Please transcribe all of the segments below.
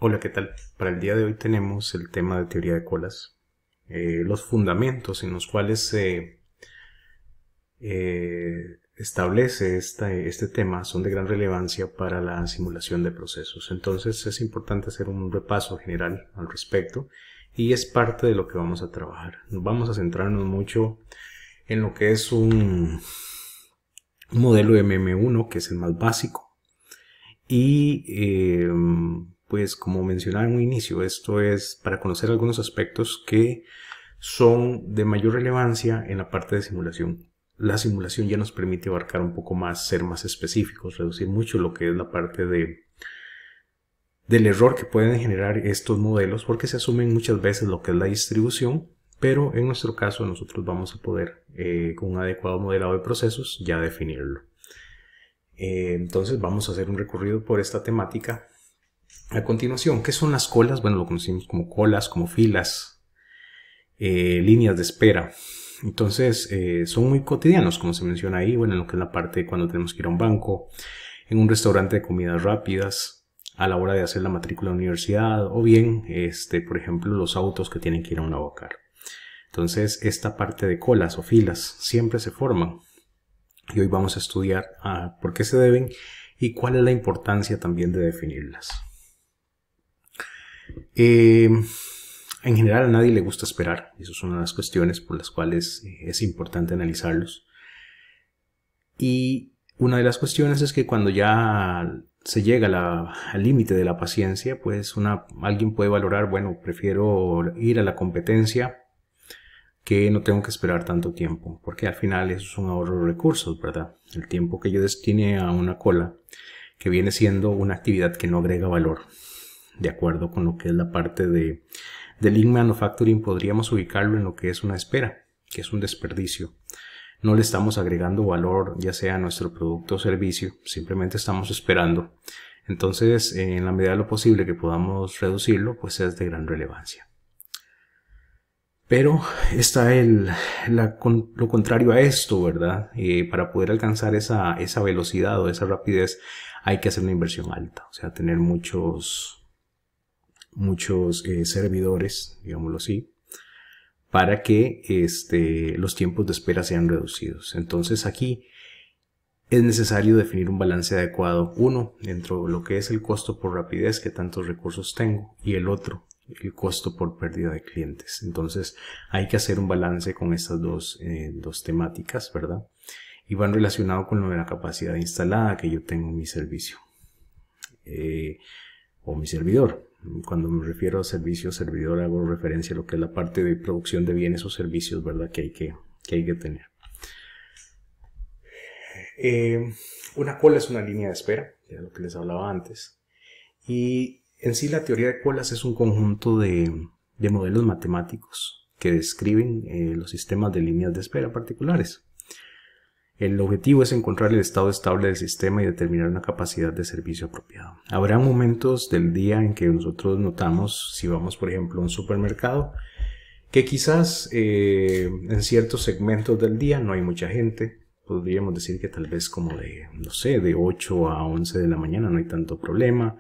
Hola, ¿qué tal? Para el día de hoy tenemos el tema de teoría de colas. Los fundamentos en los cuales se establece este tema son de gran relevancia para la simulación de procesos. Entonces es importante hacer un repaso general al respecto y es parte de lo que vamos a trabajar. Vamos a centrarnos mucho en lo que es un modelo MM1, que es el más básico, y pues como mencionaba en un inicio, esto es para conocer algunos aspectos que son de mayor relevancia en la parte de simulación. La simulación ya nos permite abarcar un poco más, ser más específicos, reducir mucho lo que es la parte del error que pueden generar estos modelos, porque se asumen muchas veces lo que es la distribución, pero en nuestro caso nosotros vamos a poder con un adecuado modelado de procesos ya definirlo. Entonces vamos a hacer un recorrido por esta temática. A continuación, ¿qué son las colas? Bueno, lo conocemos como colas, como filas, líneas de espera. Entonces son muy cotidianos, como se menciona ahí, bueno, en lo que es la parte de cuando tenemos que ir a un banco, en un restaurante de comidas rápidas, a la hora de hacer la matrícula de la universidad, o bien, por ejemplo, los autos que tienen que ir a un lavacar. Entonces, esta parte de colas o filas siempre se forman. Y hoy vamos a estudiar por qué se deben y cuál es la importancia también de definirlas. En general a nadie le gusta esperar. Esas son una de las cuestiones por las cuales es importante analizarlos. Y una de las cuestiones es que cuando ya se llega al límite de la paciencia, pues alguien puede valorar, bueno, prefiero ir a la competencia que no tengo que esperar tanto tiempo, porque al final eso es un ahorro de recursos, ¿verdad? El tiempo que yo destine a una cola, que viene siendo una actividad que no agrega valor, de acuerdo con lo que es la parte de Lean Manufacturing, podríamos ubicarlo en lo que es una espera, que es un desperdicio. No le estamos agregando valor, ya sea a nuestro producto o servicio, simplemente estamos esperando. Entonces, en la medida de lo posible que podamos reducirlo, pues es de gran relevancia. Pero está lo contrario a esto, ¿verdad? Para poder alcanzar esa velocidad o esa rapidez hay que hacer una inversión alta, o sea, tener muchos servidores, digámoslo así, para que los tiempos de espera sean reducidos. Entonces aquí es necesario definir un balance adecuado, uno dentro de lo que es el costo por rapidez, que tantos recursos tengo, y el otro, el costo por pérdida de clientes. Entonces hay que hacer un balance con estas dos temáticas, ¿verdad? Y van relacionados con lo de la capacidad instalada que yo tengo en mi servicio o mi servidor. Cuando me refiero a servicio servidor hago referencia a lo que es la parte de producción de bienes o servicios, ¿verdad? Que hay que tener. Una cola es una línea de espera, de lo que les hablaba antes. Y en sí la teoría de colas es un conjunto de modelos matemáticos que describen los sistemas de líneas de espera particulares. El objetivo es encontrar el estado estable del sistema y determinar una capacidad de servicio apropiado. Habrá momentos del día en que nosotros notamos, si vamos por ejemplo a un supermercado, que quizás en ciertos segmentos del día no hay mucha gente. Podríamos decir que tal vez como de 8 a 11 de la mañana no hay tanto problema.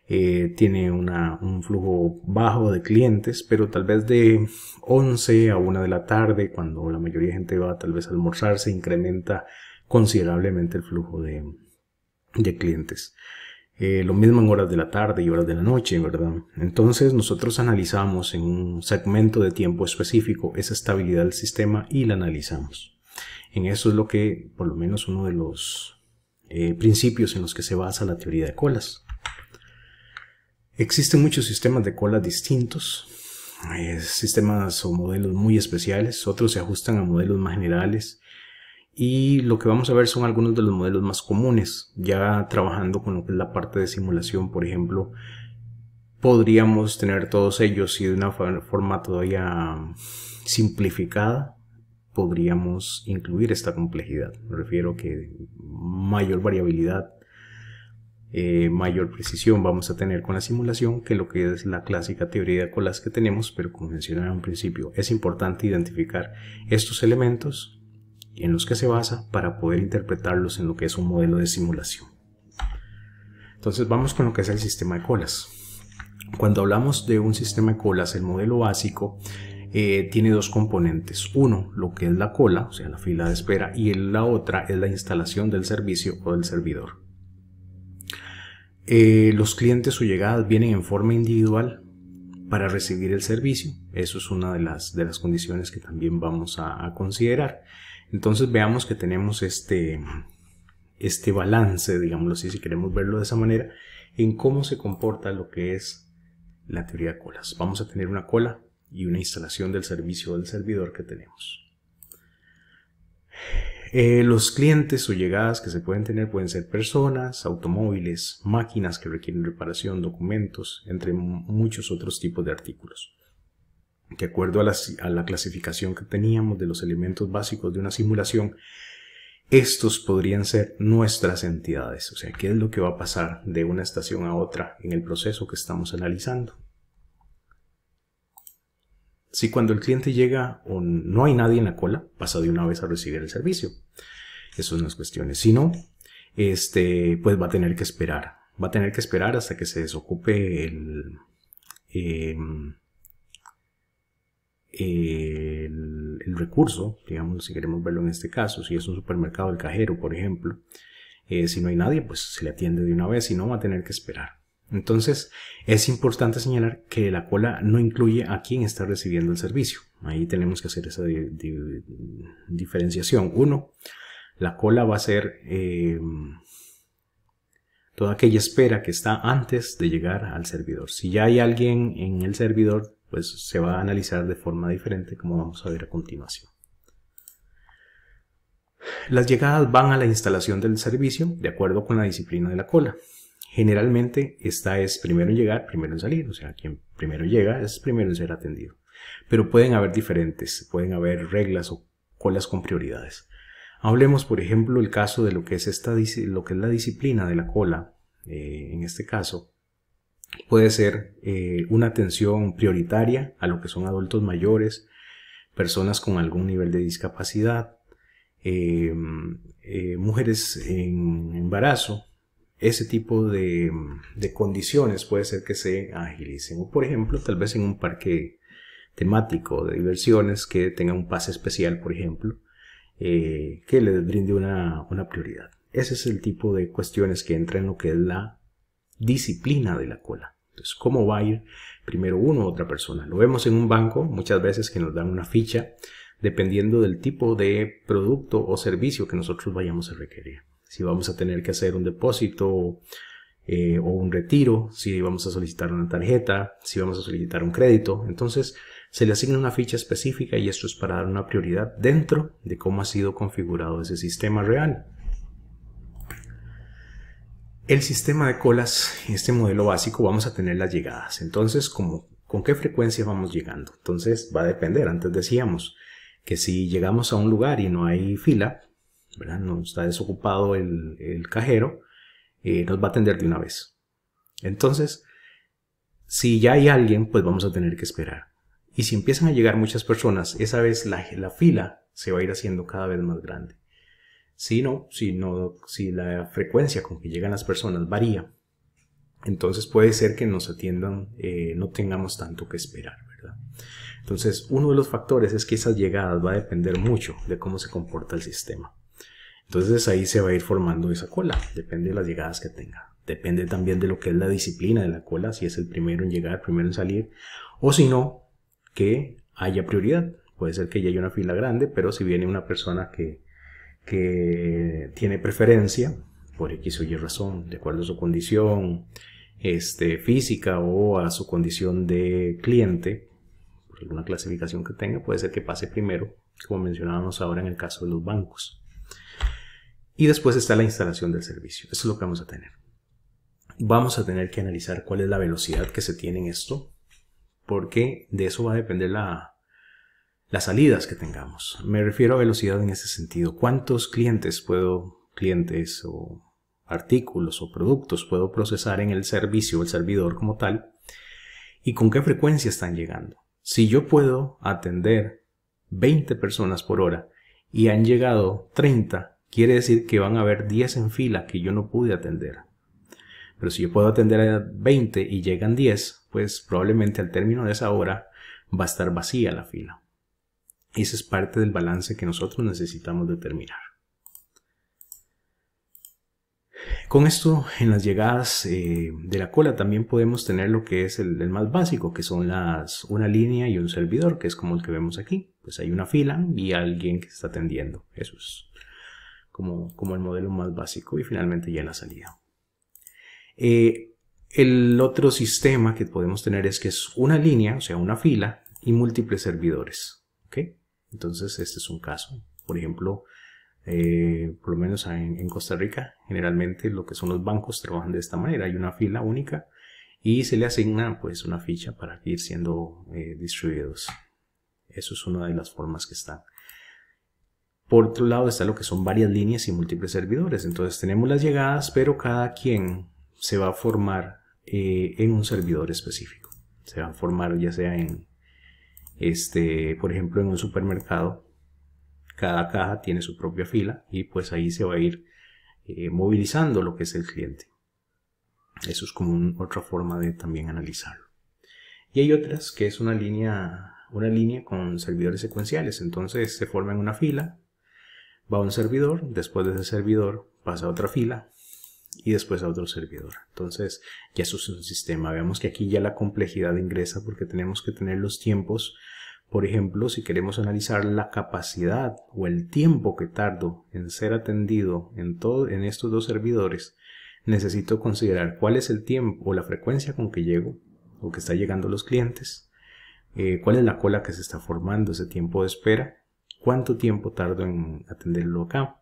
Tiene un flujo bajo de clientes, pero tal vez de 11 a 1 de la tarde, cuando la mayoría de gente va tal vez a almorzar, se incrementa considerablemente el flujo de clientes. Lo mismo en horas de la tarde y horas de la noche, ¿verdad? Entonces nosotros analizamos en un segmento de tiempo específico esa estabilidad del sistema y la analizamos. En eso es lo que, por lo menos, uno de los principios en los que se basa la teoría de colas. Existen muchos sistemas de colas distintos, sistemas o modelos muy especiales, otros se ajustan a modelos más generales y lo que vamos a ver son algunos de los modelos más comunes. Ya trabajando con lo que es la parte de simulación, por ejemplo, podríamos tener todos ellos y de una forma todavía simplificada podríamos incluir esta complejidad. Me refiero que mayor variabilidad, mayor precisión vamos a tener con la simulación que lo que es la clásica teoría de colas que tenemos, pero como mencionaba en un principio, es importante identificar estos elementos en los que se basa para poder interpretarlos en lo que es un modelo de simulación. Entonces vamos con lo que es el sistema de colas. Cuando hablamos de un sistema de colas, el modelo básico tiene dos componentes. Uno, lo que es la cola, o sea, la fila de espera, y la otra es la instalación del servicio o del servidor. Los clientes o llegadas vienen en forma individual para recibir el servicio. Eso es una de las condiciones que también vamos a considerar. Entonces veamos que tenemos este balance, digámoslo así, si queremos verlo de esa manera, en cómo se comporta lo que es la teoría de colas. Vamos a tener una cola y una instalación del servicio o del servidor que tenemos. Los clientes o llegadas que se pueden tener pueden ser personas, automóviles, máquinas que requieren reparación, documentos, entre muchos otros tipos de artículos. De acuerdo a la clasificación que teníamos de los elementos básicos de una simulación, estos podrían ser nuestras entidades. O sea, ¿qué es lo que va a pasar de una estación a otra en el proceso que estamos analizando? Si cuando el cliente llega o no hay nadie en la cola, pasa de una vez a recibir el servicio. Eso es unas cuestiones. Si no, pues va a tener que esperar. Va a tener que esperar hasta que se desocupe el recurso, digamos, si queremos verlo en este caso. Si es un supermercado, el cajero, por ejemplo. Si no hay nadie, pues se le atiende de una vez. Si no, va a tener que esperar. Entonces, es importante señalar que la cola no incluye a quien está recibiendo el servicio. Ahí tenemos que hacer esa diferenciación. Uno, la cola va a ser toda aquella espera que está antes de llegar al servidor. Si ya hay alguien en el servidor, pues se va a analizar de forma diferente, como vamos a ver a continuación. Las llegadas van a la instalación del servicio de acuerdo con la disciplina de la cola. Generalmente esta es primero en llegar, primero en salir, o sea, quien primero llega es primero en ser atendido. Pero pueden haber diferentes, pueden haber reglas o colas con prioridades. Hablemos, por ejemplo, el caso de lo que es la disciplina de la cola. En este caso, puede ser una atención prioritaria a lo que son adultos mayores, personas con algún nivel de discapacidad, mujeres en embarazo. Ese tipo de condiciones puede ser que se agilicen. O por ejemplo, tal vez en un parque temático de diversiones que tenga un pase especial, por ejemplo, que les brinde una prioridad. Ese es el tipo de cuestiones que entran en lo que es la disciplina de la cola. Entonces, ¿cómo va a ir primero uno u otra persona? Lo vemos en un banco muchas veces que nos dan una ficha dependiendo del tipo de producto o servicio que nosotros vayamos a requerir. Si vamos a tener que hacer un depósito o un retiro, si vamos a solicitar una tarjeta, si vamos a solicitar un crédito. Entonces se le asigna una ficha específica y esto es para dar una prioridad dentro de cómo ha sido configurado ese sistema real. El sistema de colas, este modelo básico, vamos a tener las llegadas. Entonces, ¿con qué frecuencia vamos llegando? Entonces va a depender. Antes decíamos que si llegamos a un lugar y no hay fila, ¿verdad? No está desocupado el cajero, nos va a atender de una vez. Entonces, si ya hay alguien, pues vamos a tener que esperar. Y si empiezan a llegar muchas personas, esa vez la fila se va a ir haciendo cada vez más grande. Si la frecuencia con que llegan las personas varía, entonces puede ser que nos atiendan, no tengamos tanto que esperar, ¿verdad? Entonces, uno de los factores es que esas llegadas va a depender mucho de cómo se comporta el sistema. Entonces ahí se va a ir formando esa cola, depende de las llegadas que tenga. Depende también de lo que es la disciplina de la cola, si es el primero en llegar, primero en salir, o si no, que haya prioridad. Puede ser que ya haya una fila grande, pero si viene una persona que tiene preferencia, por X o Y razón, de acuerdo a su condición física o a su condición de cliente, por alguna clasificación que tenga, puede ser que pase primero, como mencionábamos ahora en el caso de los bancos. Y después está la instalación del servicio. Eso es lo que vamos a tener. Vamos a tener que analizar cuál es la velocidad que se tiene en esto, porque de eso va a depender las salidas que tengamos. Me refiero a velocidad en ese sentido. ¿Cuántos clientes o artículos o productos puedo procesar en el servicio o el servidor como tal? ¿Y con qué frecuencia están llegando? Si yo puedo atender 20 personas por hora y han llegado 30, quiere decir que van a haber 10 en fila que yo no pude atender. Pero si yo puedo atender a 20 y llegan 10, pues probablemente al término de esa hora va a estar vacía la fila. Ese es parte del balance que nosotros necesitamos determinar. Con esto, en las llegadas de la cola también podemos tener lo que es el más básico, que son una línea y un servidor, que es como el que vemos aquí. Pues hay una fila y alguien que está atendiendo. Eso es como el modelo más básico, y finalmente ya la salida. El otro sistema que podemos tener es que es una línea, o sea, una fila y múltiples servidores. ¿Okay? Entonces, este es un caso. Por ejemplo, por lo menos en Costa Rica, generalmente lo que son los bancos trabajan de esta manera. Hay una fila única y se le asigna pues una ficha para ir siendo distribuidos. Eso es una de las formas que están. Por otro lado está lo que son varias líneas y múltiples servidores. Entonces tenemos las llegadas, pero cada quien se va a formar en un servidor específico. Se va a formar ya sea por ejemplo, en un supermercado. Cada caja tiene su propia fila y pues ahí se va a ir movilizando lo que es el cliente. Eso es como otra forma de también analizarlo. Y hay otras que es una línea con servidores secuenciales. Entonces se forma en una fila, va a un servidor, después de ese servidor pasa a otra fila y después a otro servidor. Entonces ya eso es un sistema. Veamos que aquí ya la complejidad ingresa porque tenemos que tener los tiempos. Por ejemplo, si queremos analizar la capacidad o el tiempo que tardo en ser atendido en estos dos servidores, necesito considerar cuál es el tiempo o la frecuencia con que llego o que está llegando los clientes, cuál es la cola que se está formando, ese tiempo de espera, cuánto tiempo tardo en atenderlo acá,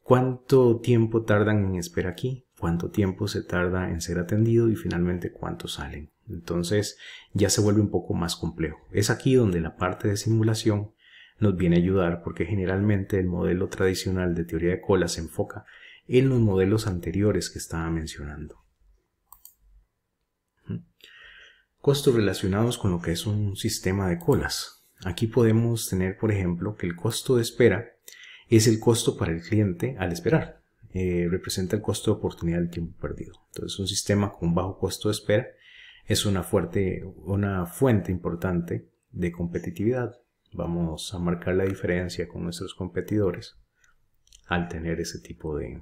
cuánto tiempo tardan en espera aquí, cuánto tiempo se tarda en ser atendido y finalmente cuántos salen. Entonces ya se vuelve un poco más complejo. Es aquí donde la parte de simulación nos viene a ayudar, porque generalmente el modelo tradicional de teoría de colas se enfoca en los modelos anteriores que estaba mencionando. Costos relacionados con lo que es un sistema de colas. Aquí podemos tener, por ejemplo, que el costo de espera es el costo para el cliente al esperar. Representa el costo de oportunidad del tiempo perdido. Entonces, un sistema con bajo costo de espera es una fuente importante de competitividad. Vamos a marcar la diferencia con nuestros competidores al tener ese tipo de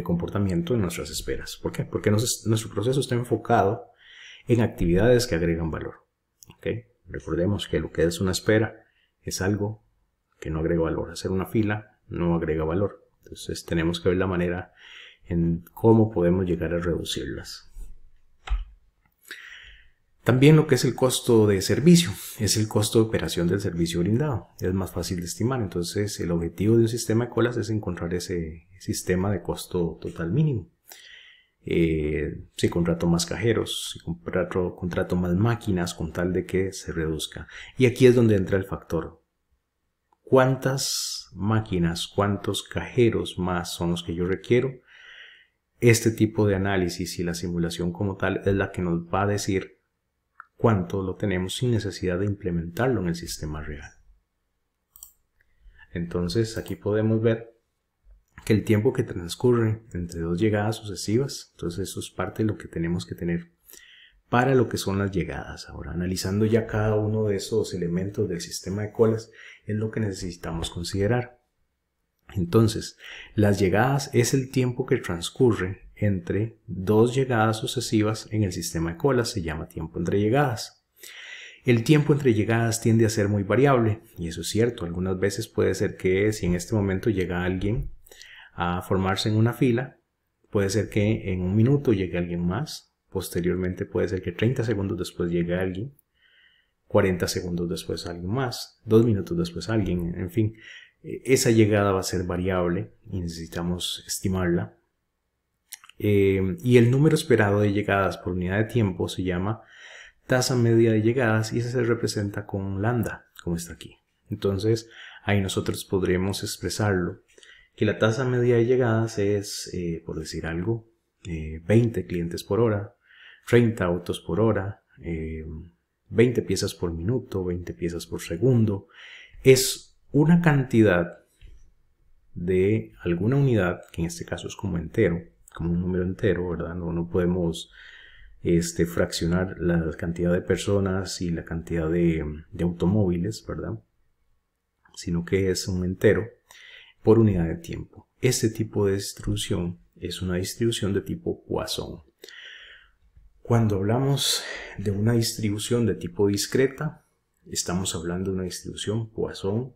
comportamiento en nuestras esperas. ¿Por qué? Porque nuestro proceso está enfocado en actividades que agregan valor. ¿Okay? Recordemos que lo que es una espera es algo que no agrega valor. Hacer una fila no agrega valor. Entonces tenemos que ver la manera en cómo podemos llegar a reducirlas. También lo que es el costo de servicio es el costo de operación del servicio brindado. Es más fácil de estimar. Entonces el objetivo de un sistema de colas es encontrar ese sistema de costo total mínimo. Si contrato más cajeros, si contrato más máquinas con tal de que se reduzca. Y aquí es donde entra el factor. ¿Cuántas máquinas, cuántos cajeros más son los que yo requiero? Este tipo de análisis y la simulación como tal es la que nos va a decir cuánto lo tenemos sin necesidad de implementarlo en el sistema real. Entonces aquí podemos ver que el tiempo que transcurre entre dos llegadas sucesivas, entonces eso es parte de lo que tenemos que tener para lo que son las llegadas. Ahora, analizando ya cada uno de esos elementos del sistema de colas, es lo que necesitamos considerar. Entonces, las llegadas es el tiempo que transcurre entre dos llegadas sucesivas en el sistema de colas, se llama tiempo entre llegadas. El tiempo entre llegadas tiende a ser muy variable, y eso es cierto. Algunas veces puede ser que si en este momento llega alguien a formarse en una fila, puede ser que en un minuto llegue alguien más, posteriormente puede ser que 30 segundos después llegue alguien, 40 segundos después alguien más, 2 minutos después alguien, en fin, esa llegada va a ser variable y necesitamos estimarla. Y el número esperado de llegadas por unidad de tiempo se llama tasa media de llegadas y ese se representa con lambda, como está aquí. Entonces ahí nosotros podremos expresarlo, que la tasa media de llegadas es, por decir algo, 20 clientes por hora, 30 autos por hora, 20 piezas por minuto, 20 piezas por segundo. Es una cantidad de alguna unidad, que en este caso es como entero, como un número entero, ¿verdad? No podemos fraccionar la cantidad de personas y la cantidad de automóviles, ¿verdad? Sino que es un entero por unidad de tiempo. Este tipo de distribución es una distribución de tipo Poisson. Cuando hablamos de una distribución de tipo discreta, estamos hablando de una distribución Poisson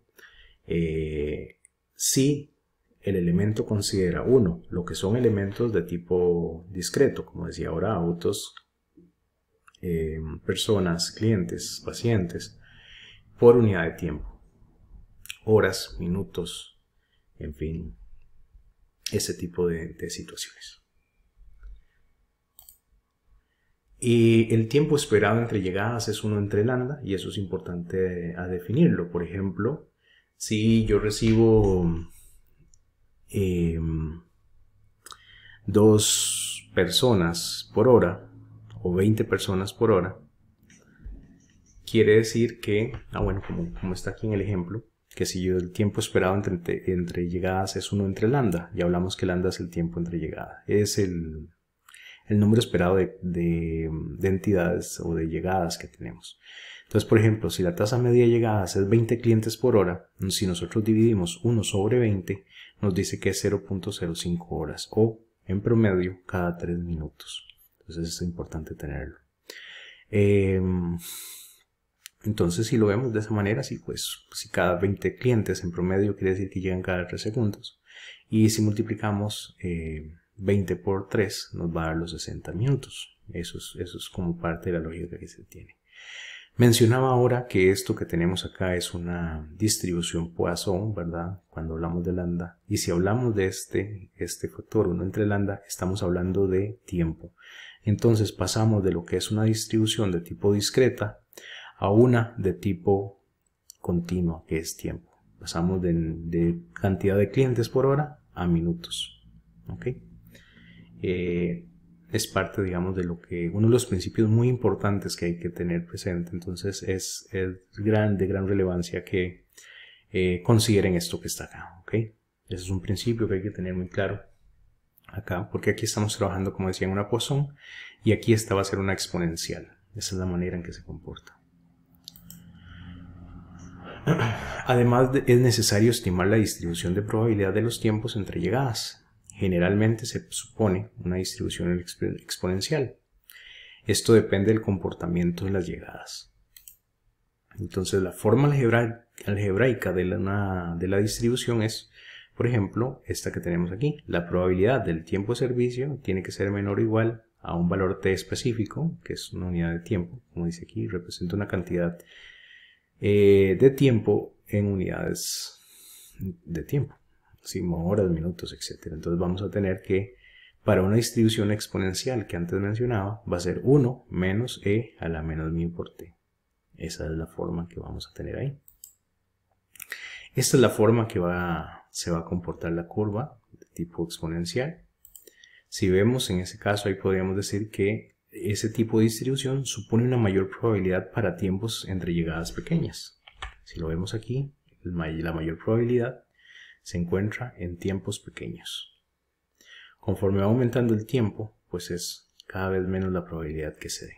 si el elemento considera lo que son elementos de tipo discreto, como decía ahora, autos, personas, clientes, pacientes, por unidad de tiempo, horas, minutos, en fin, ese tipo de situaciones. Y el tiempo esperado entre llegadas es 1 entre lambda, y eso es importante a definirlo. Por ejemplo, si yo recibo 2 personas por hora o 20 personas por hora, quiere decir que, bueno, como está aquí en el ejemplo, que si yo el tiempo esperado entre llegadas es 1 entre lambda, ya hablamos que lambda es el tiempo entre llegadas, es el número esperado de entidades o de llegadas que tenemos. Entonces, por ejemplo, si la tasa media de llegadas es 20 clientes por hora, si nosotros dividimos 1 sobre 20, nos dice que es 0.05 horas o en promedio cada 3 minutos. Entonces es importante tenerlo. Entonces, si lo vemos de esa manera, sí, pues si cada 20 clientes en promedio quiere decir que llegan cada 3 segundos. Y si multiplicamos 20 por 3 nos va a dar los 60 minutos. Eso es como parte de la lógica que se tiene. Mencionaba ahora que esto que tenemos acá es una distribución Poisson, ¿verdad? Cuando hablamos de lambda. Y si hablamos de este factor 1 entre lambda, estamos hablando de tiempo. Entonces pasamos de lo que es una distribución de tipo discreta a una de tipo continua, que es tiempo. Pasamos de cantidad de clientes por hora a minutos. ¿Ok? Es parte, digamos, de lo que uno de los principios muy importantes que hay que tener presente. Entonces es de gran relevancia que consideren esto que está acá. ¿Ok? Ese es un principio que hay que tener muy claro acá, porque aquí estamos trabajando, como decía, en una Poisson, y aquí esta va a ser una exponencial. Esa es la manera en que se comporta. Además, es necesario estimar la distribución de probabilidad de los tiempos entre llegadas. Generalmente se supone una distribución exponencial. Esto depende del comportamiento de las llegadas. Entonces, la forma algebraica de la distribución es, por ejemplo, esta que tenemos aquí. La probabilidad del tiempo de servicio tiene que ser menor o igual a un valor t específico, que es una unidad de tiempo, como dice aquí, representa una cantidad de tiempo en unidades de tiempo, ¿sí? Horas, minutos, etc. Entonces vamos a tener que, para una distribución exponencial que antes mencionaba, va a ser 1 menos e a la menos μ por t. Esa es la forma que vamos a tener ahí. Esta es la forma que se va a comportar la curva de tipo exponencial. Si vemos en ese caso, ahí podríamos decir que ese tipo de distribución supone una mayor probabilidad para tiempos entre llegadas pequeñas. Si lo vemos aquí, la mayor probabilidad se encuentra en tiempos pequeños. Conforme va aumentando el tiempo, pues es cada vez menos la probabilidad que se dé.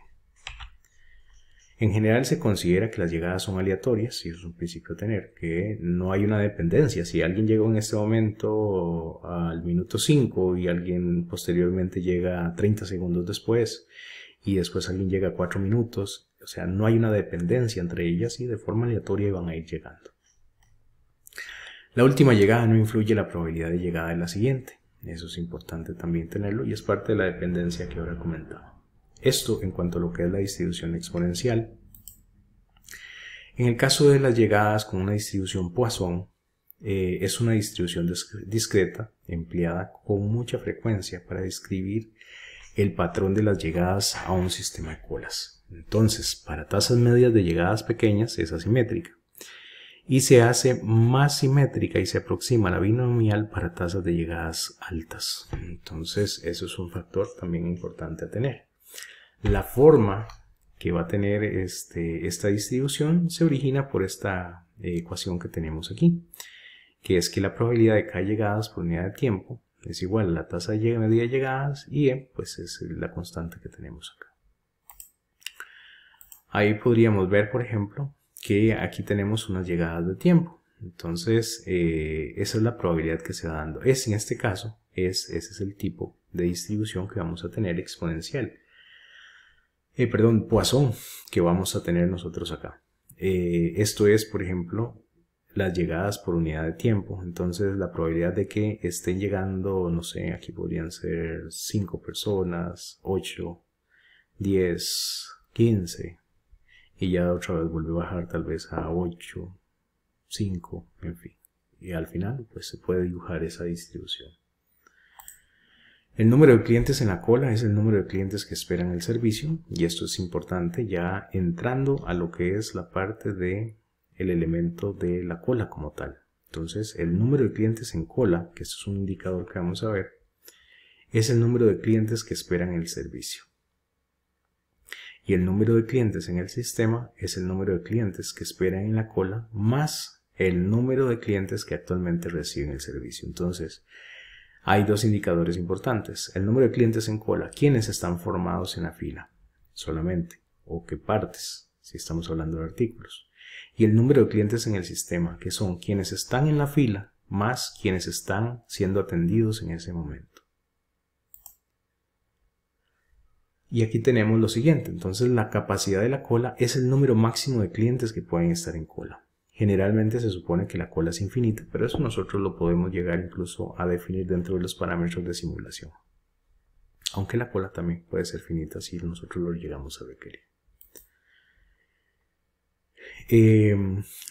En general se considera que las llegadas son aleatorias, y eso es un principio a tener, que no hay una dependencia. Si alguien llegó en este momento al minuto 5 y alguien posteriormente llega 30 segundos después, y después alguien llega a 4 minutos, o sea, no hay una dependencia entre ellas y de forma aleatoria van a ir llegando. La última llegada no influye en la probabilidad de llegada de la siguiente. Eso es importante también tenerlo y es parte de la dependencia que ahora comentaba. Esto en cuanto a lo que es la distribución exponencial. En el caso de las llegadas con una distribución Poisson, es una distribución discreta empleada con mucha frecuencia para describir el patrón de las llegadas a un sistema de colas. Entonces, para tasas medias de llegadas pequeñas es asimétrica y se hace más simétrica y se aproxima a la binomial para tasas de llegadas altas. Entonces, eso es un factor también importante a tener. La forma que va a tener esta distribución se origina por esta ecuación que tenemos aquí. que es que la probabilidad de cada llegadas por unidad de tiempo es igual a la tasa de media de llegadas y pues es la constante que tenemos acá. Ahí podríamos ver, por ejemplo, que aquí tenemos unas llegadas de tiempo. Entonces, esa es la probabilidad que se va dando. En este caso, ese es el tipo de distribución que vamos a tener exponencial. Poisson, que vamos a tener nosotros acá. Esto es, por ejemplo, las llegadas por unidad de tiempo. Entonces, la probabilidad de que estén llegando, no sé, aquí podrían ser 5 personas, 8, 10, 15. Y ya otra vez vuelve a bajar tal vez a 8, 5, en fin. Y al final pues se puede dibujar esa distribución. El número de clientes en la cola es el número de clientes que esperan el servicio. Y esto es importante ya entrando a lo que es la parte de el elemento de la cola como tal. Entonces el número de clientes en cola, que es un indicador que vamos a ver, es el número de clientes que esperan el servicio. Y el número de clientes en el sistema es el número de clientes que esperan en la cola más el número de clientes que actualmente reciben el servicio. Entonces, hay dos indicadores importantes. El número de clientes en cola, ¿quiénes están formados en la fila? Solamente. O qué partes, si estamos hablando de artículos. Y el número de clientes en el sistema, que son quienes están en la fila más quienes están siendo atendidos en ese momento. Y aquí tenemos lo siguiente, entonces la capacidad de la cola es el número máximo de clientes que pueden estar en cola. Generalmente se supone que la cola es infinita, pero eso nosotros lo podemos llegar incluso a definir dentro de los parámetros de simulación. Aunque la cola también puede ser finita si nosotros lo llegamos a requerir.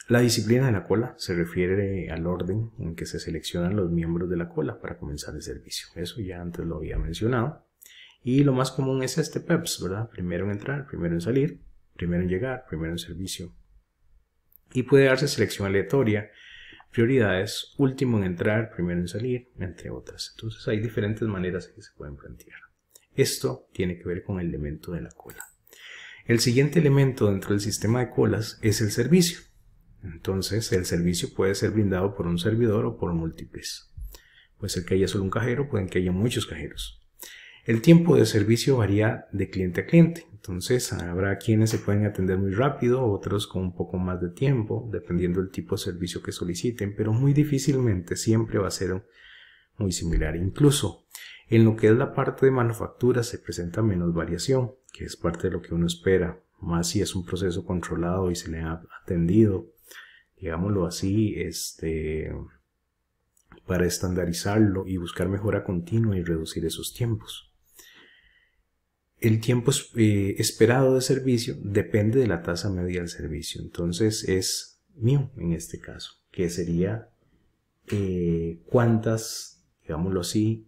La disciplina de la cola se refiere al orden en que se seleccionan los miembros de la cola para comenzar el servicio. Eso ya antes lo había mencionado. Y lo más común es este PEPS, ¿verdad? Primero en entrar, primero en salir, primero en llegar, primero en servicio. Y puede darse selección aleatoria, prioridades, último en entrar, primero en salir, entre otras. Entonces hay diferentes maneras que se pueden plantear. Esto tiene que ver con el elemento de la cola. El siguiente elemento dentro del sistema de colas es el servicio. Entonces el servicio puede ser brindado por un servidor o por múltiples. Puede ser que haya solo un cajero, pueden que haya muchos cajeros. El tiempo de servicio varía de cliente a cliente, entonces habrá quienes se pueden atender muy rápido, otros con un poco más de tiempo, dependiendo del tipo de servicio que soliciten, pero muy difícilmente siempre va a ser muy similar. Incluso en lo que es la parte de manufactura se presenta menos variación, que es parte de lo que uno espera, más si es un proceso controlado y se le ha atendido, digámoslo así, para estandarizarlo y buscar mejora continua y reducir esos tiempos. El tiempo esperado de servicio depende de la tasa media del servicio. Entonces es mío en este caso, que sería cuántas, digámoslo así,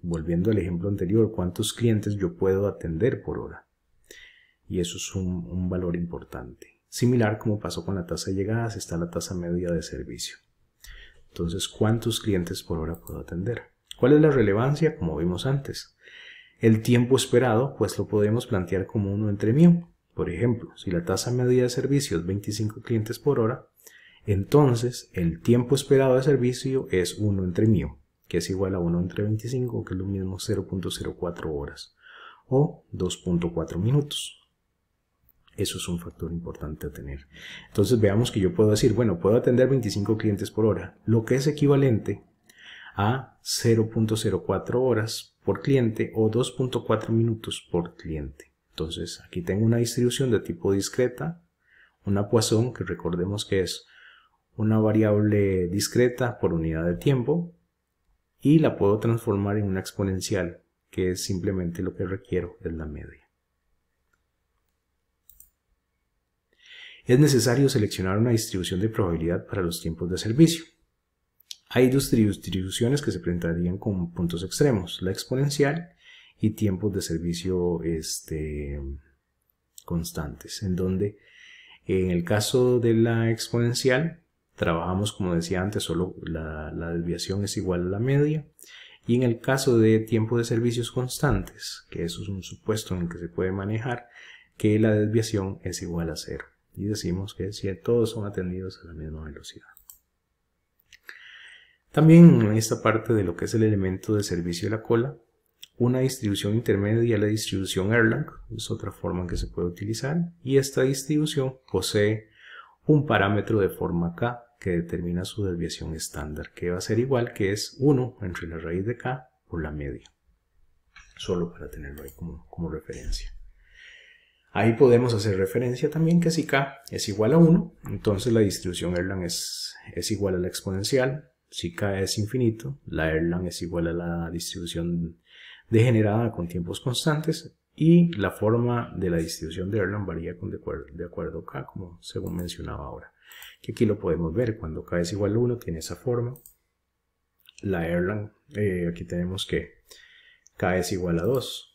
volviendo al ejemplo anterior, cuántos clientes yo puedo atender por hora. Y eso es un valor importante. Similar como pasó con la tasa de llegadas, está la tasa media de servicio. Entonces, ¿cuántos clientes por hora puedo atender? ¿Cuál es la relevancia? Como vimos antes. El tiempo esperado, pues lo podemos plantear como 1 entre μ. Por ejemplo, si la tasa media de servicio es 25 clientes por hora, entonces el tiempo esperado de servicio es 1 entre μ, que es igual a 1 entre 25, que es lo mismo 0.04 horas, o 2.4 minutos. Eso es un factor importante a tener. Entonces veamos que yo puedo decir, bueno, puedo atender 25 clientes por hora, lo que es equivalente a 0.04 horas por cliente o 2.4 minutos por cliente. Entonces aquí tengo una distribución de tipo discreta, una Poisson, que recordemos que es una variable discreta por unidad de tiempo, y la puedo transformar en una exponencial, que es simplemente lo que requiero, es la media. Es necesario seleccionar una distribución de probabilidad para los tiempos de servicio. Hay dos distribuciones que se presentarían con puntos extremos, la exponencial y tiempos de servicio constantes, en donde en el caso de la exponencial trabajamos, como decía antes, solo la desviación es igual a la media, y en el caso de tiempo de servicios constantes, que eso es un supuesto en el que se puede manejar, que la desviación es igual a 0, y decimos que si todos son atendidos a la misma velocidad. También en esta parte de lo que es el elemento de servicio de la cola, una distribución intermedia, la distribución Erlang, es otra forma en que se puede utilizar, y esta distribución posee un parámetro de forma k que determina su desviación estándar, que va a ser igual, que es 1 entre la raíz de k por la media, solo para tenerlo ahí como referencia. Ahí podemos hacer referencia también que si k es igual a 1, entonces la distribución Erlang es igual a la exponencial. Si k es infinito, la Erlang es igual a la distribución degenerada con tiempos constantes, y la forma de la distribución de Erlang varía de acuerdo a k, como según mencionaba ahora. Que aquí lo podemos ver, cuando k es igual a 1 tiene esa forma. La Erlang, aquí tenemos que k es igual a 2.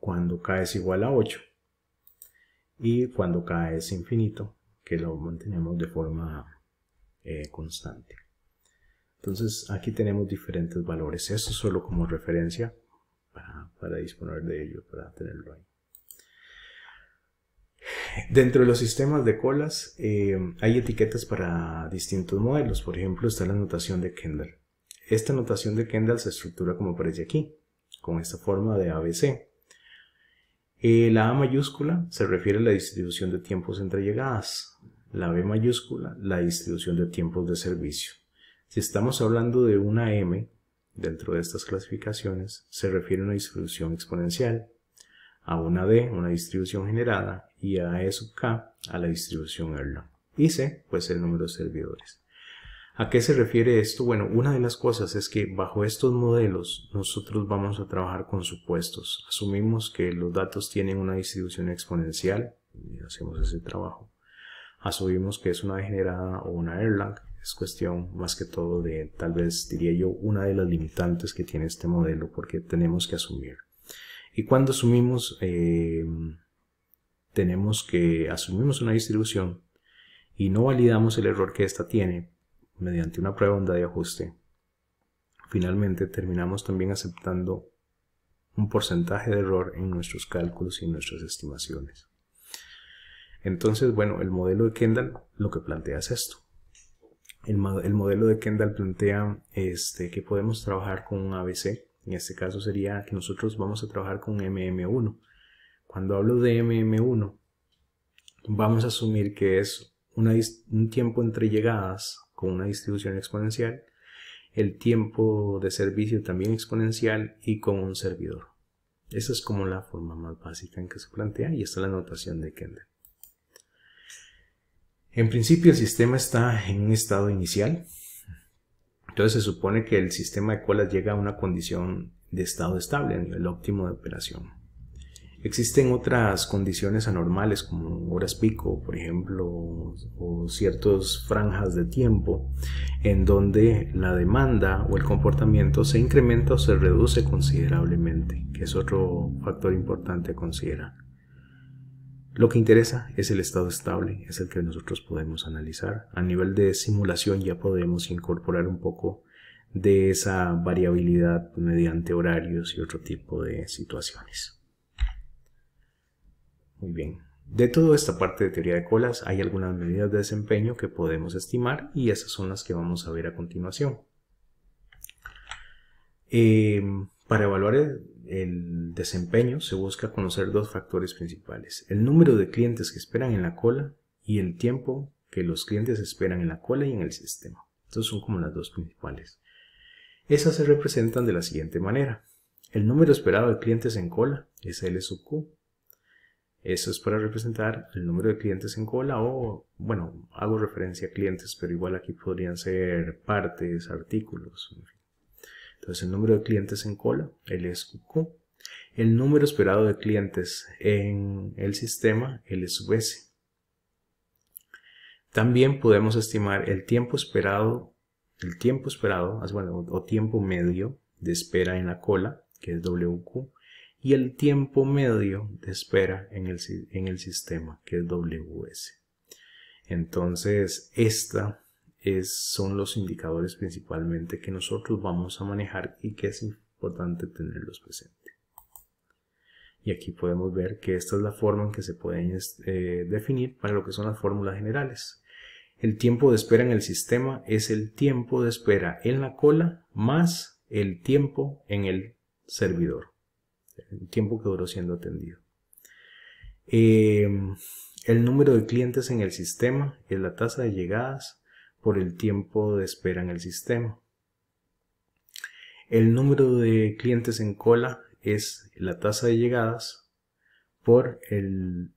Cuando k es igual a 8 y cuando k es infinito, que lo mantenemos de forma constante. Entonces aquí tenemos diferentes valores. Esto solo como referencia para disponer de ello, para tenerlo ahí. Dentro de los sistemas de colas hay etiquetas para distintos modelos. Por ejemplo, está la notación de Kendall. Esta notación de Kendall se estructura como aparece aquí, con esta forma de ABC. La A mayúscula se refiere a la distribución de tiempos entre llegadas. La B mayúscula, la distribución de tiempos de servicio. Si estamos hablando de una M, dentro de estas clasificaciones, se refiere a una distribución exponencial. A una D, una distribución generada, y a E sub K, a la distribución Erlang. Y C, pues el número de servidores. ¿A qué se refiere esto? Bueno, una de las cosas es que bajo estos modelos nosotros vamos a trabajar con supuestos. Asumimos que los datos tienen una distribución exponencial y hacemos ese trabajo. Asumimos que es una degenerada o una Erlang. Es cuestión más que todo de, tal vez diría yo, una de las limitantes que tiene este modelo, porque tenemos que asumir. Y cuando asumimos, asumimos una distribución y no validamos el error que ésta tiene mediante una prueba onda de ajuste, finalmente terminamos también aceptando un porcentaje de error en nuestros cálculos y en nuestras estimaciones. Entonces, bueno, el modelo de Kendall lo que plantea es esto. El modelo de Kendall plantea que podemos trabajar con un ABC. En este caso sería que nosotros vamos a trabajar con MM1. Cuando hablo de MM1, vamos a asumir que es un tiempo entre llegadas con una distribución exponencial, el tiempo de servicio también exponencial y con un servidor. Esa es como la forma más básica en que se plantea, y esta es la notación de Kendall. En principio el sistema está en un estado inicial. Entonces se supone que el sistema de colas llega a una condición de estado estable, a nivel óptimo de operación. Existen otras condiciones anormales como horas pico, por ejemplo, o ciertas franjas de tiempo en donde la demanda o el comportamiento se incrementa o se reduce considerablemente, que es otro factor importante a considerar. Lo que interesa es el estado estable, es el que nosotros podemos analizar. A nivel de simulación ya podemos incorporar un poco de esa variabilidad mediante horarios y otro tipo de situaciones. Muy bien. De toda esta parte de teoría de colas hay algunas medidas de desempeño que podemos estimar, y esas son las que vamos a ver a continuación. Para evaluar el desempeño se busca conocer dos factores principales: el número de clientes que esperan en la cola y el tiempo que los clientes esperan en la cola y en el sistema. Estos son como las dos principales. Esas se representan de la siguiente manera: el número esperado de clientes en cola es L sub Q. Eso es para representar el número de clientes en cola, o, bueno, hago referencia a clientes, pero igual aquí podrían ser partes, artículos, en fin. Entonces el número de clientes en cola, L sub Q. El número esperado de clientes en el sistema, L sub S. También podemos estimar el tiempo esperado, o tiempo medio de espera en la cola, que es WQ, y el tiempo medio de espera en el sistema, que es WS. Entonces, son los indicadores principalmente que nosotros vamos a manejar y que es importante tenerlos presentes. Y aquí podemos ver que esta es la forma en que se pueden definir para lo que son las fórmulas generales. el tiempo de espera en el sistema es el tiempo de espera en la cola más el tiempo en el servidor, el tiempo que duró siendo atendido. El número de clientes en el sistema es la tasa de llegadas por el tiempo de espera en el sistema. El número de clientes en cola es la tasa de llegadas por el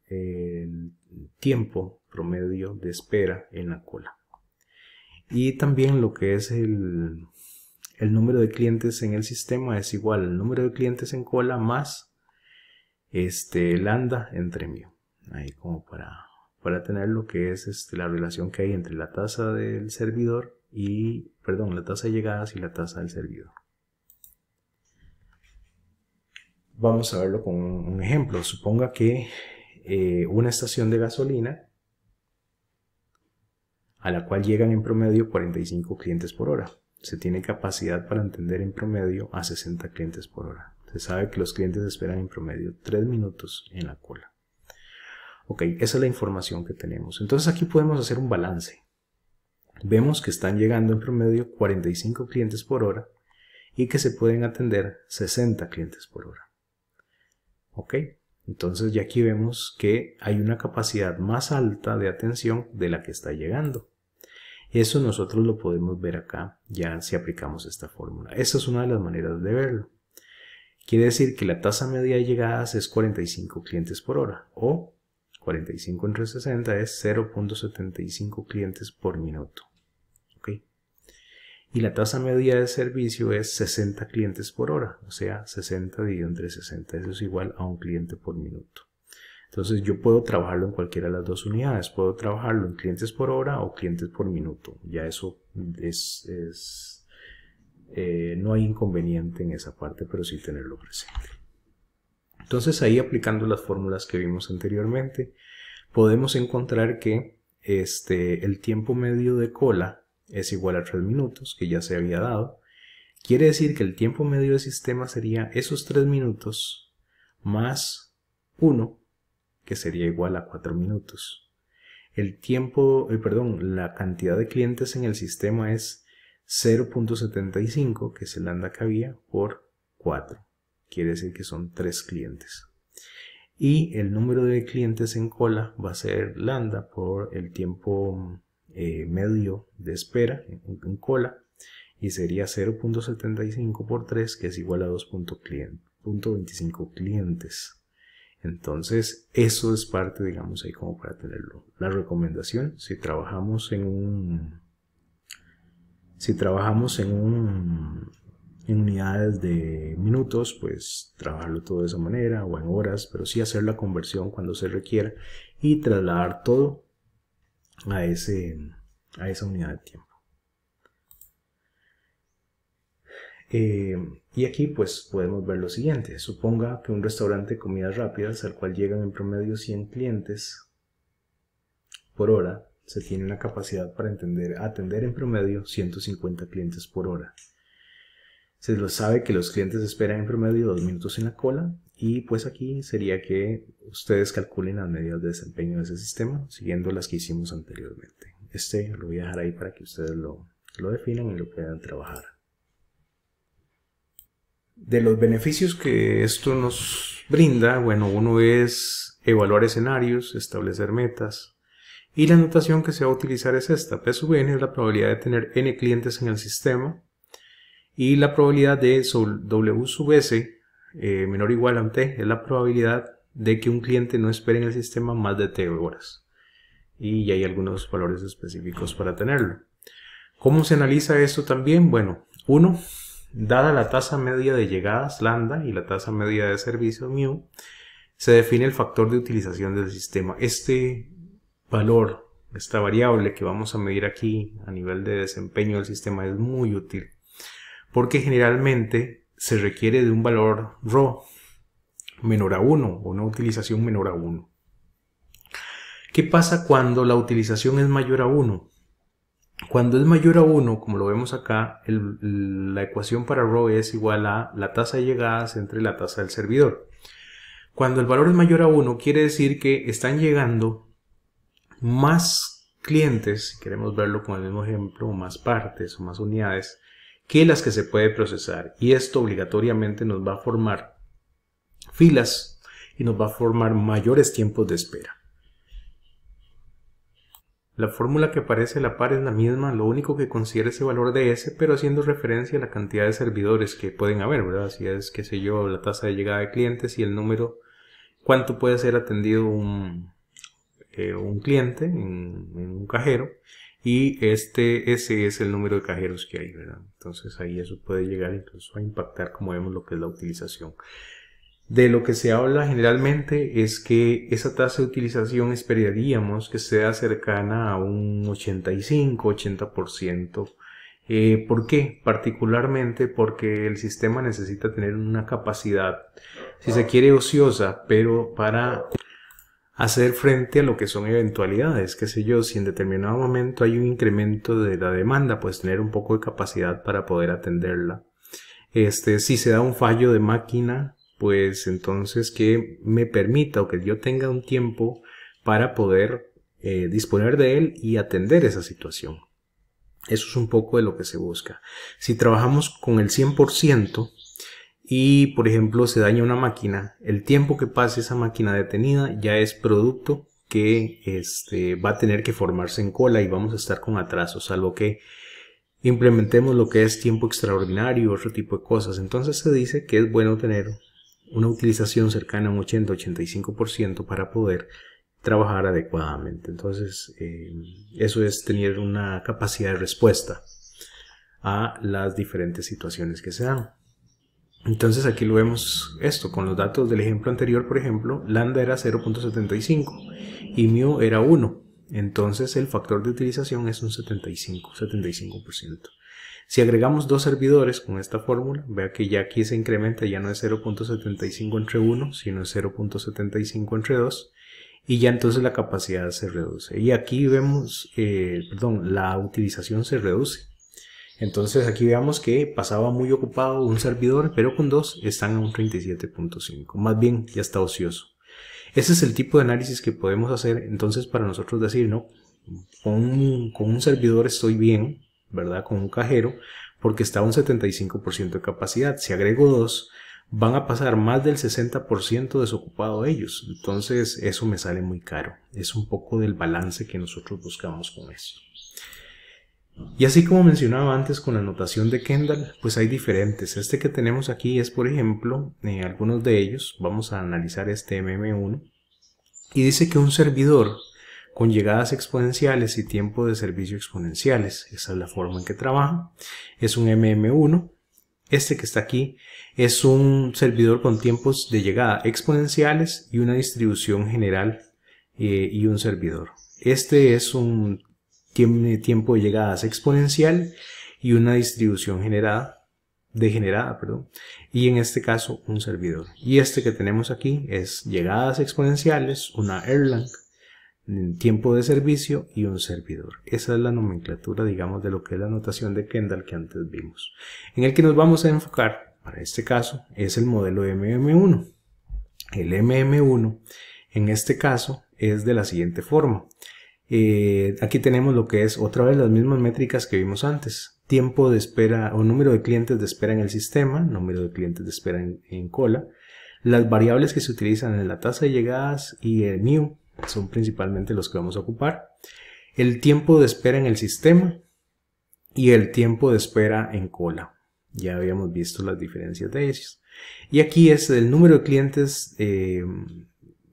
tiempo promedio de espera en la cola. Y también lo que es el número de clientes en el sistema es igual al número de clientes en cola más lambda entre mu. Ahí como para tener lo que es la relación que hay entre la tasa del servidor y, perdón, la tasa de llegadas y la tasa del servidor. Vamos a verlo con un ejemplo. Suponga que una estación de gasolina a la cual llegan en promedio 45 clientes por hora. Se tiene capacidad para atender en promedio a 60 clientes por hora. Se sabe que los clientes esperan en promedio 3 minutos en la cola. Ok, esa es la información que tenemos. Entonces aquí podemos hacer un balance. Vemos que están llegando en promedio 45 clientes por hora y que se pueden atender 60 clientes por hora. Ok, entonces ya aquí vemos que hay una capacidad más alta de atención de la que está llegando. Eso nosotros lo podemos ver acá ya si aplicamos esta fórmula. Esta es una de las maneras de verlo. Quiere decir que la tasa media de llegadas es 45 clientes por hora o 45 entre 60 es 0.75 clientes por minuto. ¿Okay? Y la tasa media de servicio es 60 clientes por hora, o sea, 60 dividido entre 60, eso es igual a un cliente por minuto. Entonces yo puedo trabajarlo en cualquiera de las dos unidades, puedo trabajarlo en clientes por hora o clientes por minuto, ya eso no hay inconveniente en esa parte, pero sí tenerlo presente. Entonces ahí aplicando las fórmulas que vimos anteriormente, podemos encontrar que el tiempo medio de cola es igual a 3 minutos, que ya se había dado. Quiere decir que el tiempo medio de sistema sería esos 3 minutos más 1, que sería igual a 4 minutos. La cantidad de clientes en el sistema es 0.75, que es el lambda que había, por 4. Quiere decir que son 3 clientes. Y el número de clientes en cola va a ser lambda por el tiempo medio de espera en cola, y sería 0.75 por 3, que es igual a 2.25 clientes. Entonces eso es parte, digamos, ahí como para tenerlo. La recomendación, si trabajamos en unidades de minutos, pues trabajarlo todo de esa manera, o en horas, pero sí hacer la conversión cuando se requiera y trasladar todo a esa unidad de tiempo. Y aquí pues podemos ver lo siguiente. Suponga que un restaurante de comidas rápidas al cual llegan en promedio 100 clientes por hora, se tiene una capacidad para atender en promedio 150 clientes por hora. Se lo sabe que los clientes esperan en promedio 2 minutos en la cola, y pues aquí sería que ustedes calculen las medidas de desempeño de ese sistema siguiendo las que hicimos anteriormente. Lo voy a dejar ahí para que ustedes lo definan y lo puedan trabajar. De los beneficios que esto nos brinda, bueno, uno es evaluar escenarios, establecer metas, y la notación que se va a utilizar es esta. P sub n es la probabilidad de tener n clientes en el sistema, y la probabilidad de W sub S menor o igual a T es la probabilidad de que un cliente no espere en el sistema más de T horas. Y ya hay algunos valores específicos para tenerlo. ¿Cómo se analiza esto también? Bueno, uno, dada la tasa media de llegadas lambda y la tasa media de servicio mu, se define el factor de utilización del sistema. Este valor, esta variable que vamos a medir aquí a nivel de desempeño del sistema es muy útil, porque generalmente se requiere de un valor ρ menor a 1 o una utilización menor a 1. ¿Qué pasa cuando la utilización es mayor a 1? Cuando es mayor a 1, como lo vemos acá, la ecuación para ρ es igual a la tasa de llegadas entre la tasa del servidor. Cuando el valor es mayor a 1, quiere decir que están llegando más clientes, si queremos verlo con el mismo ejemplo, o más partes o más unidades que las que se puede procesar, y esto obligatoriamente nos va a formar filas y nos va a formar mayores tiempos de espera. La fórmula que aparece a la par es la misma, lo único que considera ese valor de S, pero haciendo referencia a la cantidad de servidores que pueden haber, ¿verdad? Si es, qué sé yo, la tasa de llegada de clientes y el número, cuánto puede ser atendido un cliente en un cajero, y ese es el número de cajeros que hay, ¿verdad? Entonces ahí eso puede llegar incluso a impactar, como vemos, lo que es la utilización. De lo que se habla generalmente es que esa tasa de utilización esperaríamos que sea cercana a un 85-80%. ¿Por qué? Particularmente porque el sistema necesita tener una capacidad, si se quiere, ociosa, pero para hacer frente a lo que son eventualidades, qué sé yo, si en determinado momento hay un incremento de la demanda, pues tener un poco de capacidad para poder atenderla. Si se da un fallo de máquina, pues entonces que me permita o que yo tenga un tiempo para poder disponer de él y atender esa situación. Eso es un poco de lo que se busca. Si trabajamos con el 100%, y por ejemplo se daña una máquina, el tiempo que pase esa máquina detenida ya es producto que va a tener que formarse en cola y vamos a estar con atrasos, salvo que implementemos lo que es tiempo extraordinario, otro tipo de cosas. Entonces se dice que es bueno tener una utilización cercana a un 80-85% para poder trabajar adecuadamente. Entonces eso es tener una capacidad de respuesta a las diferentes situaciones que se dan. Entonces aquí lo vemos esto con los datos del ejemplo anterior. Por ejemplo, lambda era 0.75 y mu era 1. Entonces el factor de utilización es un 75%. Si agregamos dos servidores con esta fórmula, vea que ya aquí se incrementa, ya no es 0.75 entre 1, sino es 0.75 entre 2, y ya entonces la capacidad se reduce. Y aquí vemos, la utilización se reduce. Entonces aquí veamos que pasaba muy ocupado un servidor, pero con dos están a un 37.5, más bien ya está ocioso. Ese es el tipo de análisis que podemos hacer entonces para nosotros decir, no, con un servidor estoy bien, ¿verdad? Con un cajero, porque está a un 75% de capacidad. Si agrego dos, van a pasar más del 60% desocupado ellos. Entonces eso me sale muy caro. Es un poco del balance que nosotros buscamos con eso. Y así como mencionaba antes con la notación de Kendall, pues hay diferentes. Este que tenemos aquí es, por ejemplo, algunos de ellos. Vamos a analizar este MM1. Y dice que un servidor con llegadas exponenciales y tiempo de servicio exponenciales, esa es la forma en que trabaja, es un MM1. Este que está aquí es un servidor con tiempos de llegada exponenciales y una distribución general y un servidor. Este es un tiempo de llegadas exponencial y una distribución degenerada, y en este caso un servidor. Y este que tenemos aquí es llegadas exponenciales, una Erlang, tiempo de servicio y un servidor. Esa es la nomenclatura, digamos, de lo que es la notación de Kendall que antes vimos. En el que nos vamos a enfocar para este caso es el modelo MM1. El MM1 en este caso es de la siguiente forma. Aquí tenemos lo que es otra vez las mismas métricas que vimos antes: tiempo de espera o número de clientes de espera en el sistema, número de clientes de espera en cola. Las variables que se utilizan en la tasa de llegadas y el mu son principalmente los que vamos a ocupar. El tiempo de espera en el sistema y el tiempo de espera en cola. Ya habíamos visto las diferencias de ellos. Y aquí es el número de clientes,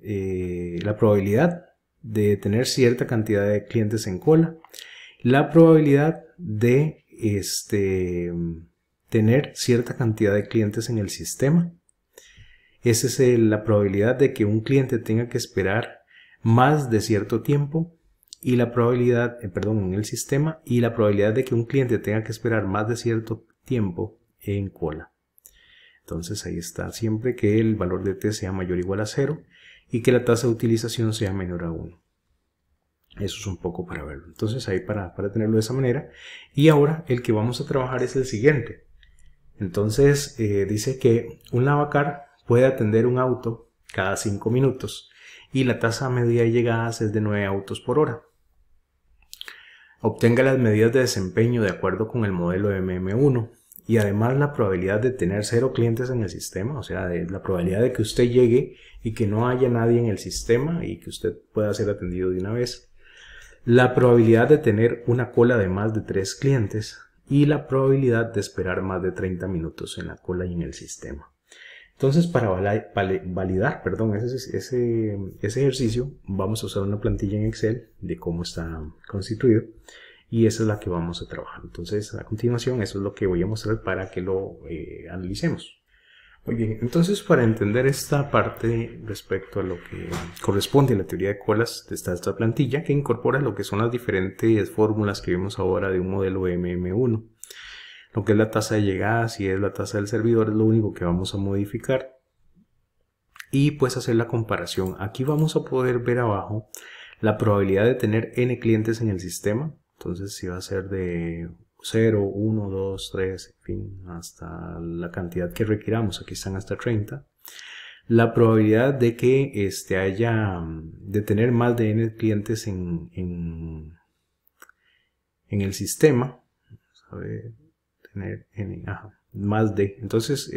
la probabilidad de tener cierta cantidad de clientes en cola, la probabilidad de tener cierta cantidad de clientes en el sistema. Esa es la probabilidad de que un cliente tenga que esperar más de cierto tiempo, y la probabilidad, en el sistema, y la probabilidad de que un cliente tenga que esperar más de cierto tiempo en cola. Entonces ahí está, siempre que el valor de t sea mayor o igual a 0 y que la tasa de utilización sea menor a 1. Eso es un poco para verlo. Entonces ahí para tenerlo de esa manera. Y ahora el que vamos a trabajar es el siguiente. Entonces dice que un lavacar puede atender un auto cada 5 minutos y la tasa media de llegadas es de 9 autos por hora. obtenga las medidas de desempeño de acuerdo con el modelo MM1 y además la probabilidad de tener 0 clientes en el sistema, o sea, la probabilidad de que usted llegue y que no haya nadie en el sistema y que usted pueda ser atendido de una vez, la probabilidad de tener una cola de más de 3 clientes y la probabilidad de esperar más de 30 minutos en la cola y en el sistema. Entonces, para validar ese ejercicio, vamos a usar una plantilla en Excel de cómo está constituido y esa es la que vamos a trabajar. Entonces, a continuación, eso es lo que voy a mostrar para que lo analicemos. Muy bien, entonces para entender esta parte respecto a lo que corresponde a la teoría de colas, está esta plantilla que incorpora lo que son las diferentes fórmulas que vemos ahora de un modelo MM1. Lo que es la tasa de llegada, si es la tasa del servidor, es lo único que vamos a modificar. Y pues hacer la comparación. Aquí vamos a poder ver abajo la probabilidad de tener n clientes en el sistema. Entonces si va a ser de 0, 1, 2, 3, en fin, hasta la cantidad que requiramos. Aquí están hasta 30. La probabilidad de que de tener más de n clientes en el sistema. Vamos a ver, tener n, más de. Entonces,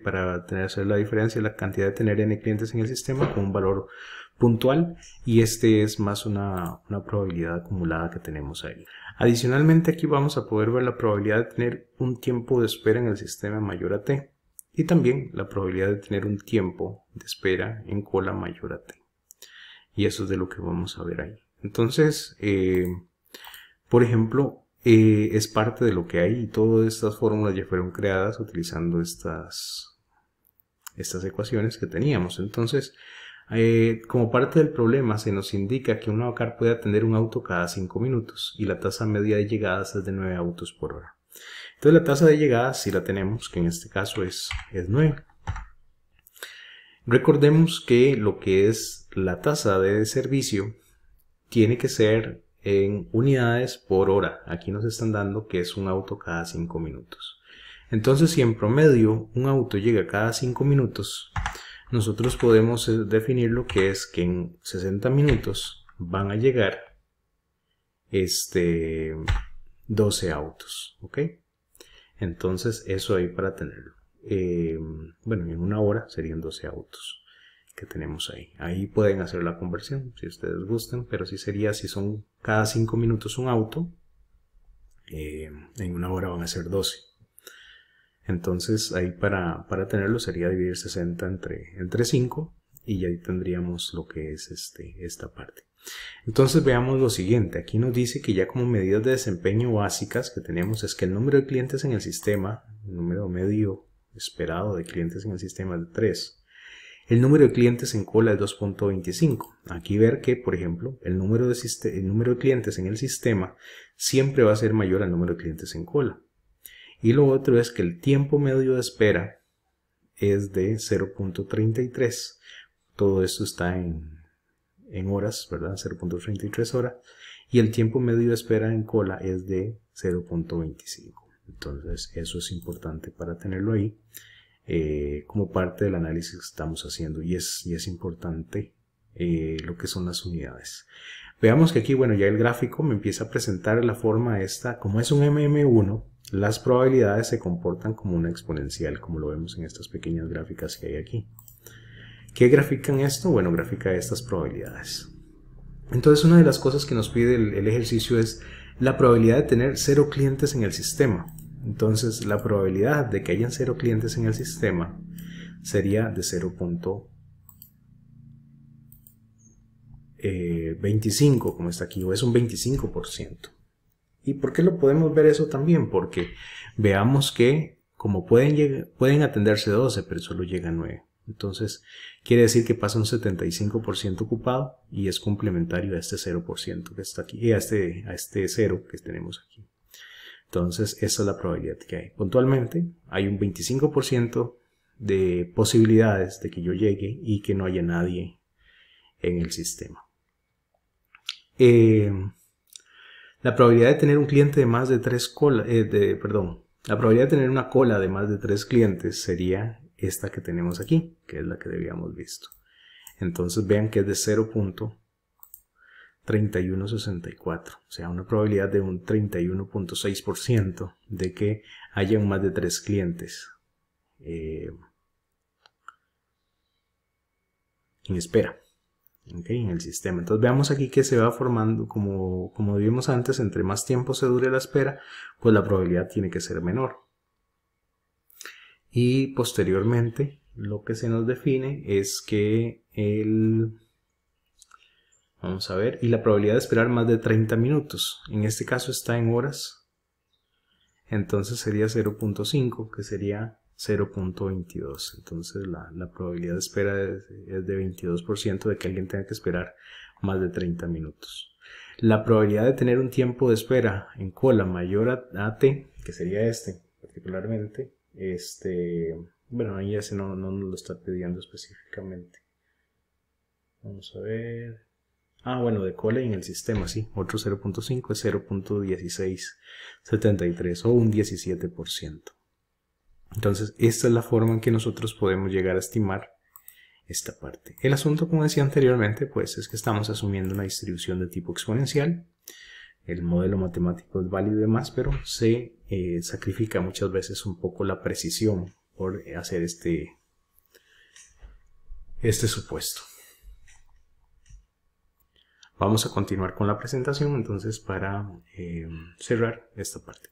para hacer la diferencia, la cantidad de tener n clientes en el sistema con un valor puntual y es más una probabilidad acumulada que tenemos ahí. Adicionalmente, aquí vamos a poder ver la probabilidad de tener un tiempo de espera en el sistema mayor a t y también la probabilidad de tener un tiempo de espera en cola mayor a t. Y eso es de lo que vamos a ver ahí. Entonces, por ejemplo, es parte de lo que hay y todas estas fórmulas ya fueron creadas utilizando estas ecuaciones que teníamos. Entonces, como parte del problema se nos indica que un Navacar puede atender un auto cada 5 minutos y la tasa media de llegadas es de 9 autos por hora. Entonces la tasa de llegadas sí la tenemos, que en este caso es 9. Recordemos que lo que es la tasa de servicio tiene que ser en unidades por hora. Aquí nos están dando que es un auto cada 5 minutos. Entonces, si en promedio un auto llega cada 5 minutos, nosotros podemos definir lo que es que en 60 minutos van a llegar 12 autos, ¿ok? Entonces, eso ahí para tenerlo. Bueno, en una hora serían 12 autos que tenemos ahí. Ahí pueden hacer la conversión si ustedes gustan, pero sí sería, si son cada 5 minutos un auto, en una hora van a ser 12. Entonces ahí para tenerlo sería dividir 60 entre 5 y ahí tendríamos lo que es esta parte. Entonces veamos lo siguiente. Aquí nos dice que ya como medidas de desempeño básicas que tenemos es que el número de clientes en el sistema, el número medio esperado de clientes en el sistema es de 3. El número de clientes en cola es 2.25. Aquí ver que, por ejemplo, el número de clientes en el sistema siempre va a ser mayor al número de clientes en cola. Y lo otro es que el tiempo medio de espera es de 0.33. Todo esto está en horas, ¿verdad? 0.33 horas. Y el tiempo medio de espera en cola es de 0.25. Entonces, eso es importante para tenerlo ahí. Como parte del análisis que estamos haciendo y es importante lo que son las unidades. Veamos que aquí, bueno, ya el gráfico me empieza a presentar la forma esta, como es un MM1, las probabilidades se comportan como una exponencial, como lo vemos en estas pequeñas gráficas que hay aquí. ¿Qué grafican esto? Bueno, grafica estas probabilidades. Entonces, una de las cosas que nos pide el ejercicio es la probabilidad de tener 0 clientes en el sistema. Entonces, la probabilidad de que hayan 0 clientes en el sistema sería de 0.25, como está aquí, o es un 25%. ¿Y por qué lo podemos ver eso también? Porque veamos que como pueden atenderse 12, pero solo llegan 9. Entonces, quiere decir que pasa un 75% ocupado y es complementario a este 0% que está aquí, y a este 0 que tenemos aquí. Entonces, esa es la probabilidad que hay. Puntualmente, hay un 25% de posibilidades de que yo llegue y que no haya nadie en el sistema. La probabilidad de tener un cliente de más de 3 colas, la probabilidad de tener una cola de más de 3 clientes sería esta que tenemos aquí, que es la que debíamos visto. Entonces vean que es de 31.64, o sea, una probabilidad de un 31.6% de que hayan más de 3 clientes en espera, ¿okay? En el sistema. Entonces veamos aquí que se va formando, como vimos antes, entre más tiempo se dure la espera, pues la probabilidad tiene que ser menor. Y posteriormente lo que se nos define es que vamos a ver, y la probabilidad de esperar más de 30 minutos, en este caso está en horas, entonces sería 0.5, que sería 0.22. Entonces la probabilidad de espera es de 22% de que alguien tenga que esperar más de 30 minutos. La probabilidad de tener un tiempo de espera en cola mayor a t, que sería particularmente, bueno, ahí ese no nos lo está pidiendo específicamente. Vamos a ver. Bueno, de cola en el sistema, sí. Otro 0.5 es 0.1673 o un 17%. Entonces, esta es la forma en que nosotros podemos llegar a estimar esta parte. El asunto, como decía anteriormente, pues es que estamos asumiendo una distribución de tipo exponencial. El modelo matemático es válido y demás, pero se sacrifica muchas veces un poco la precisión por hacer este supuesto. Vamos a continuar con la presentación entonces para cerrar esta parte.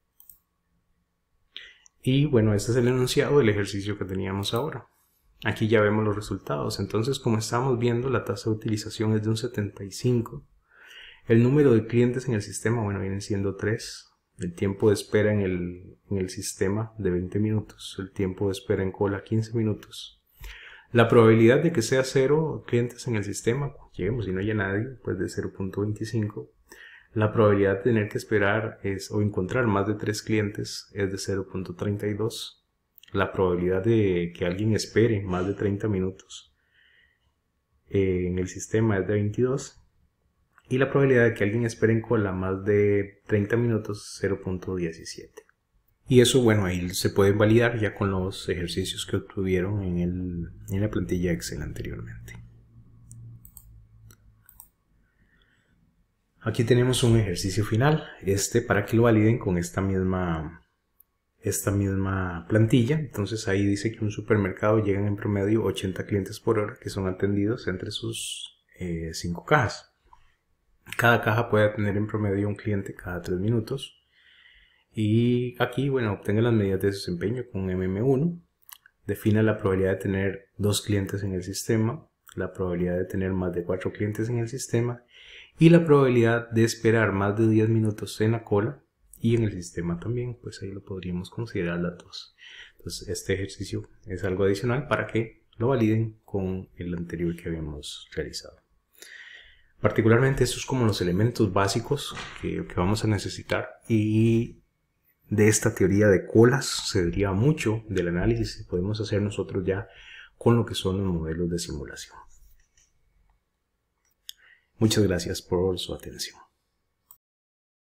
Y bueno, este es el enunciado del ejercicio que teníamos ahora. Aquí ya vemos los resultados. Entonces, como estamos viendo, la tasa de utilización es de un 75. El número de clientes en el sistema, bueno, vienen siendo 3. El tiempo de espera en el sistema de 20 minutos. El tiempo de espera en cola 15 minutos. La probabilidad de que sea 0 clientes en el sistema, lleguemos y no haya nadie, pues de 0.25. La probabilidad de tener que esperar o encontrar más de 3 clientes es de 0.32. La probabilidad de que alguien espere más de 30 minutos en el sistema es de 22. Y la probabilidad de que alguien espere en cola más de 30 minutos es 0.17. Y eso, bueno, ahí se puede validar ya con los ejercicios que obtuvieron en la plantilla Excel anteriormente. Aquí tenemos un ejercicio final, para que lo validen con esta misma plantilla. Entonces ahí dice que un supermercado llegan en promedio 80 clientes por hora que son atendidos entre sus 5 cajas. Cada caja puede atender en promedio un cliente cada 3 minutos. Y aquí, bueno, obtenga las medidas de desempeño con MM1. Defina la probabilidad de tener 2 clientes en el sistema, la probabilidad de tener más de 4 clientes en el sistema y la probabilidad de esperar más de 10 minutos en la cola y en el sistema también, pues ahí lo podríamos considerar las dos. Entonces este ejercicio es algo adicional para que lo validen con el anterior que habíamos realizado. Particularmente estos como los elementos básicos que vamos a necesitar, y de esta teoría de colas se deriva mucho del análisis que podemos hacer nosotros ya con lo que son los modelos de simulación. Muchas gracias por su atención.